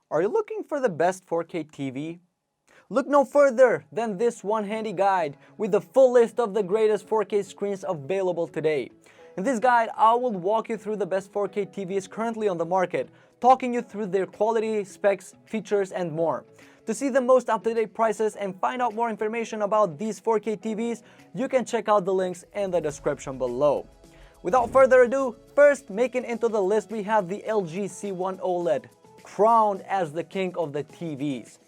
Are you looking for the best 4K TV? Look no further than this one handy guide with the full list of the greatest 4K screens available today. In this guide, I will walk you through the best 4K TVs currently on the market, talking you through their quality, specs, features, and more. To see the most up-to-date prices and find out more information about these 4K TVs, you can check out the links in the description below. Without further ado, first making into the list we have the LG C1 Oled, crowned as the king of the TVs.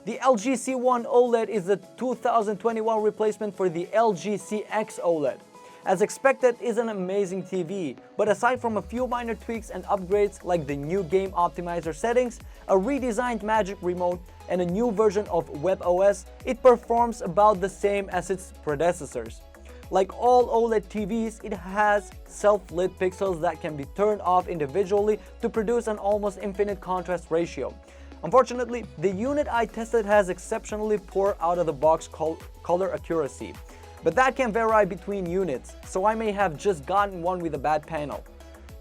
The LG C1 Oled is the 2021 replacement for the LG Cx Oled. As expected, it's an amazing TV, but aside from a few minor tweaks and upgrades like the new game optimizer settings, a redesigned Magic Remote, and a new version of WebOS, it performs about the same as its predecessors. Like all OLED TVs, it has self-lit pixels that can be turned off individually to produce an almost infinite contrast ratio. Unfortunately, the unit I tested has exceptionally poor out-of-the-box color accuracy, but that can vary between units, so I may have just gotten one with a bad panel.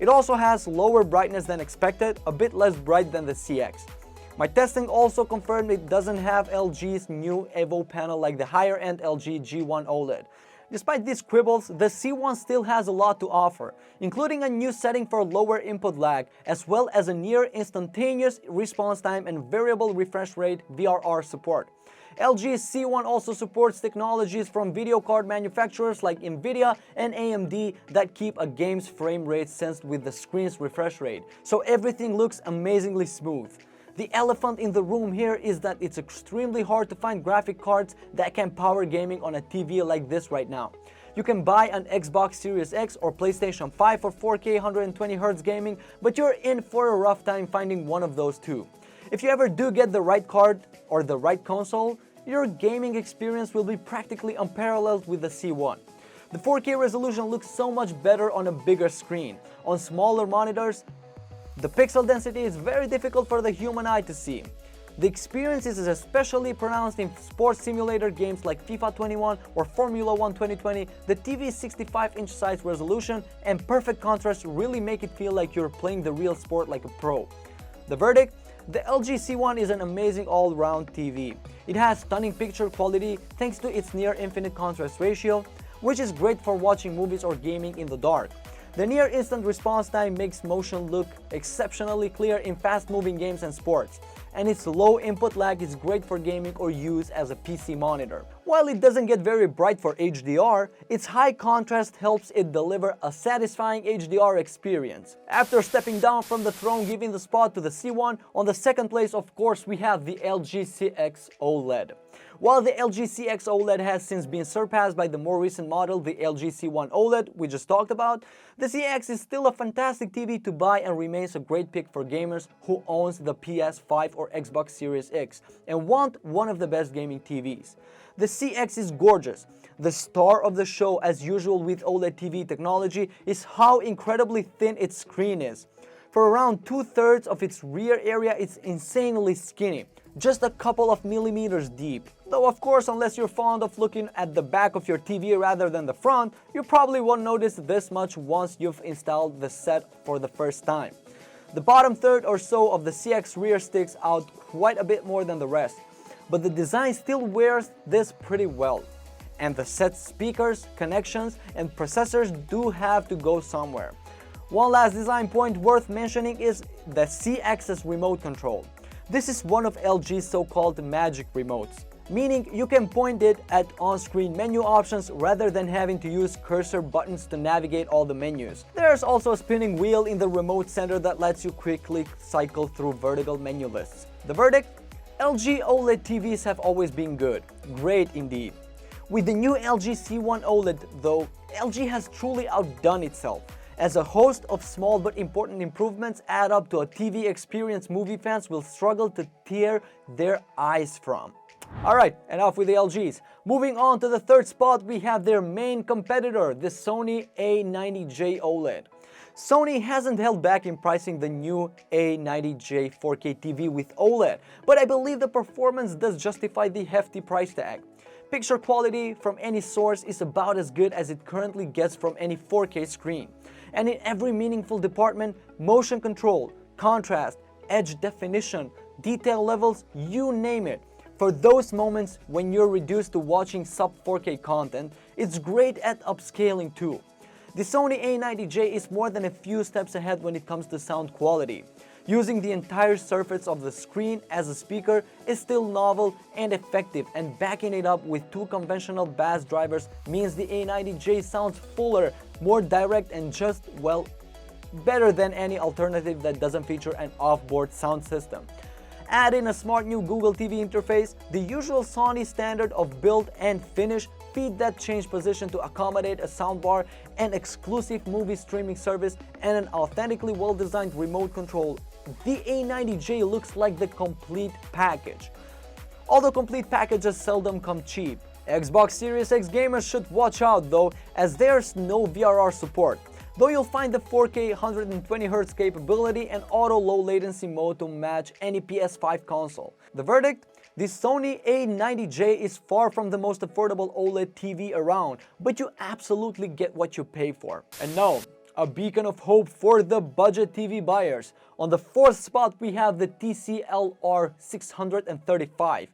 It also has lower brightness than expected, a bit less bright than the CX. My testing also confirmed it doesn't have LG's new Evo panel like the higher-end LG G1 Oled. Despite these quibbles, the C1 still has a lot to offer, including a new setting for lower input lag, as well as a near instantaneous response time and variable refresh rate (VRR) support. LG's C1 also supports technologies from video card manufacturers like Nvidia and AMD that keep a game's frame rate sensed with the screen's refresh rate, so everything looks amazingly smooth. The elephant in the room here is that it's extremely hard to find graphic cards that can power gaming on a TV like this right now. You can buy an Xbox Series X or PlayStation 5 for 4K 120Hz gaming, but you're in for a rough time finding one of those two. If you ever do get the right card or the right console, your gaming experience will be practically unparalleled with the C1. The 4K resolution looks so much better on a bigger screen. On smaller monitors, the pixel density is very difficult for the human eye to see. The experience is especially pronounced in sports simulator games like FIFA 21 or Formula 1 2020. The TV's 65-inch size resolution and perfect contrast really make it feel like you're playing the real sport like a pro. The verdict? The LG C1 is an amazing all-round TV. It has stunning picture quality thanks to its near infinite contrast ratio, which is great for watching movies or gaming in the dark. The near instant response time makes motion look exceptionally clear in fast-moving games and sports, and its low input lag is great for gaming or use as a PC monitor. While it doesn't get very bright for HDR, its high contrast helps it deliver a satisfying HDR experience. After stepping down from the throne, giving the spot to the C1, on the second place, of course, we have the LG Cx Oled. While the LG Cx Oled has since been surpassed by the more recent model, the LG C1 Oled we just talked about, the Cx is still a fantastic TV to buy and remains a great pick for gamers who owns the PS5 or Xbox Series X and want one of the best gaming TVs. The Cx is gorgeous. The star of the show, as usual with OLED TV technology, is how incredibly thin its screen is. For around 2/3 of its rear area, it's insanely skinny, just a couple of millimeters deep. Though of course, unless you're fond of looking at the back of your TV rather than the front, you probably won't notice this much once you've installed the set for the first time. The bottom third or so of the Cx rear sticks out quite a bit more than the rest, but the design still wears this pretty well. And the set's speakers, connections, and processors do have to go somewhere. One last design point worth mentioning is the C-axis remote control. This is one of LG's so-called magic remotes, meaning you can point it at on-screen menu options rather than having to use cursor buttons to navigate all the menus. There's also a spinning wheel in the remote center that lets you quickly cycle through vertical menu lists. The verdict? LG OLED TVs have always been good. Great indeed. With the new LG C1 OLED though, LG has truly outdone itself, as a host of small but important improvements add up to a TV experience movie fans will struggle to tear their eyes from. Alright, enough with the LGs. Moving on to the third spot, we have their main competitor, the Sony A90J OLED. Sony hasn't held back in pricing the new A90J 4K TV with OLED, but I believe the performance does justify the hefty price tag. Picture quality from any source is about as good as it currently gets from any 4K screen. And in every meaningful department, motion control, contrast, edge definition, detail levels, you name it. For those moments when you're reduced to watching sub 4K content, it's great at upscaling too. The Sony A90J is more than a few steps ahead when it comes to sound quality. Using the entire surface of the screen as a speaker is still novel and effective, and backing it up with two conventional bass drivers means the A90J sounds fuller, more direct, and just, well, better than any alternative that doesn't feature an off-board sound system. Add in a smart new Google TV interface, the usual Sony standard of build and finish, feed that change position to accommodate a soundbar, an exclusive movie streaming service, and an authentically well-designed remote control. The A90J looks like the complete package. Although complete packages seldom come cheap. Xbox Series X gamers should watch out though, as there's no VRR support. Though you'll find the 4K 120Hz capability and auto low latency mode to match any PS5 console. The verdict? The Sony A90J is far from the most affordable OLED TV around, but you absolutely get what you pay for. And now, a beacon of hope for the budget TV buyers. On the 4th spot, we have the TCL R635.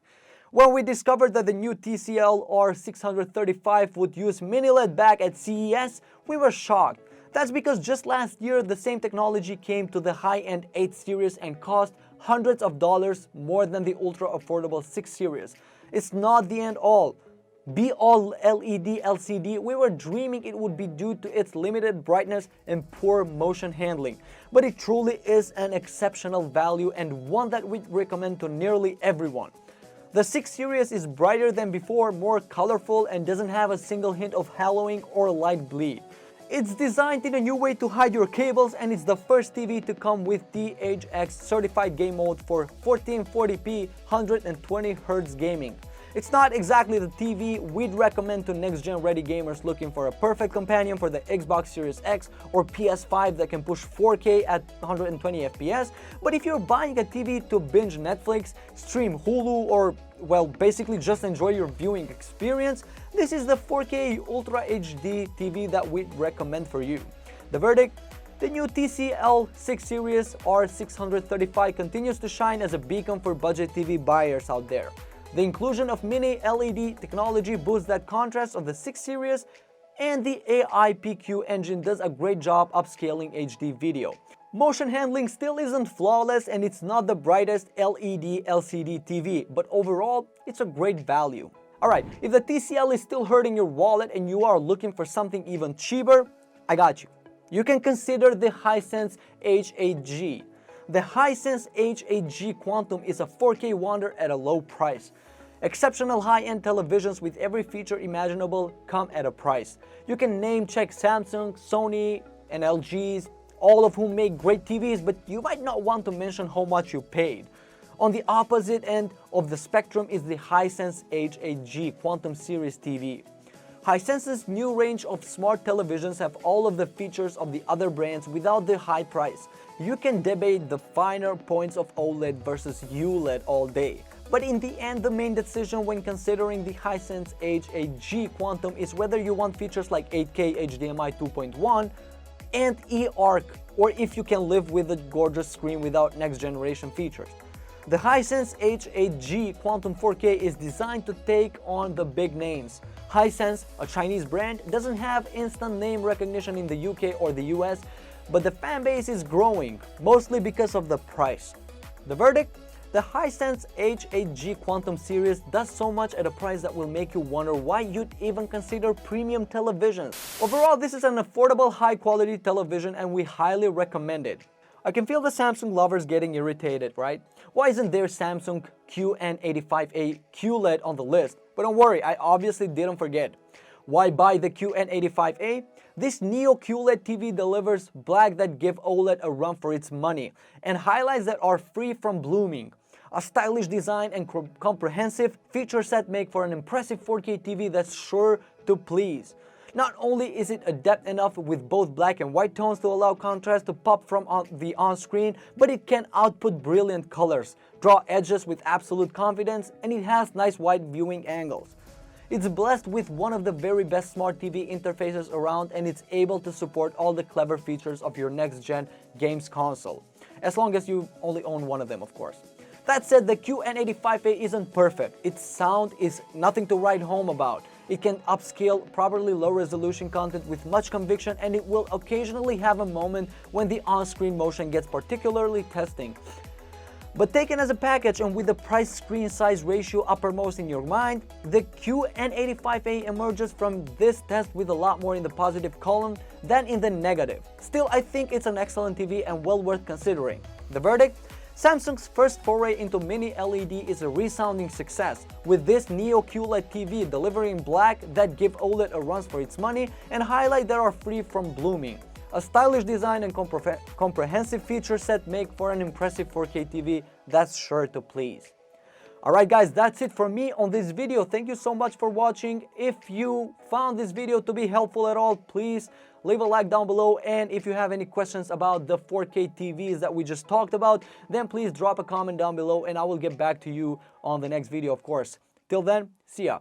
When we discovered that the new TCL R635 would use mini LED back at CES, we were shocked. That's because just last year, the same technology came to the high-end 8 series and cost hundreds of dollars more than the ultra-affordable 6 series. It's not the end all. Be all LED LCD, we were dreaming it would be due to its limited brightness and poor motion handling. But it truly is an exceptional value and one that we'd recommend to nearly everyone. The 6 series is brighter than before, more colorful, and doesn't have a single hint of haloing or light bleed. It's designed in a new way to hide your cables, and it's the first TV to come with THX certified game mode for 1440p 120Hz gaming. It's not exactly the TV we'd recommend to next-gen ready gamers looking for a perfect companion for the Xbox Series X or PS5 that can push 4K at 120 FPS, but if you're buying a TV to binge Netflix, stream Hulu, or, well, basically just enjoy your viewing experience, this is the 4K Ultra HD TV that we'd recommend for you. The verdict? The new TCL 6 Series R635 continues to shine as a beacon for budget TV buyers out there. The inclusion of mini LED technology boosts that contrast of the 6 series, and the AIPQ engine does a great job upscaling HD video. Motion handling still isn't flawless, and it's not the brightest LED LCD TV, but overall, it's a great value. Alright, if the TCL is still hurting your wallet and you are looking for something even cheaper, I got you. You can consider the Hysense H8G. The Hysense H8G Quantum is a 4K wonder at a low price. Exceptional high-end televisions with every feature imaginable come at a price. You can name-check Samsung, Sony, and LGs, all of whom make great TVs, but you might not want to mention how much you paid. On the opposite end of the spectrum is the Hysense H8G Quantum Series TV. Hysense's new range of smart televisions have all of the features of the other brands without the high price. You can debate the finer points of OLED versus ULED all day, but in the end, the main decision when considering the Hysense H8G Quantum is whether you want features like 8K HDMI 2.1 and eARC, or if you can live with a gorgeous screen without next-generation features. The Hysense H8G Quantum 4K is designed to take on the big names. Hysense, a Chinese brand, doesn't have instant name recognition in the UK or the US, but the fan base is growing, mostly because of the price. The verdict? The Hysense H8G Quantum Series does so much at a price that will make you wonder why you'd even consider premium televisions. Overall, this is an affordable, high-quality television and we highly recommend it. I can feel the Samsung lovers getting irritated, right? Why isn't there Samsung QN85A QLED on the list? But don't worry, I obviously didn't forget. Why buy the QN85A? This Neo QLED TV delivers black that give OLED a run for its money, and highlights that are free from blooming. A stylish design and comprehensive feature set make for an impressive 4K TV that's sure to please. Not only is it adept enough with both black and white tones to allow contrast to pop from the on-screen, but it can output brilliant colors, draw edges with absolute confidence, and it has nice wide viewing angles. It's blessed with one of the very best smart TV interfaces around, and it's able to support all the clever features of your next-gen games console, as long as you only own one of them, of course. That said, the QN85A isn't perfect. Its sound is nothing to write home about. It can upscale properly low-resolution content with much conviction, and it will occasionally have a moment when the on-screen motion gets particularly testing. But taken as a package and with the price-screen size ratio uppermost in your mind, the QN85A emerges from this test with a lot more in the positive column than in the negative. Still, I think it's an excellent TV and well worth considering. The verdict? Samsung's first foray into mini LED is a resounding success, with this Neo QLED TV delivering black that give OLED a run for its money and highlight that are free from blooming. A stylish design and comprehensive feature set make for an impressive 4K TV that's sure to please. Alright guys, that's it from me on this video. Thank you so much for watching. If you found this video to be helpful at all, please leave a like down below, and if you have any questions about the 4K TVs that we just talked about, then please drop a comment down below and I will get back to you on the next video, of course. Till then, see ya.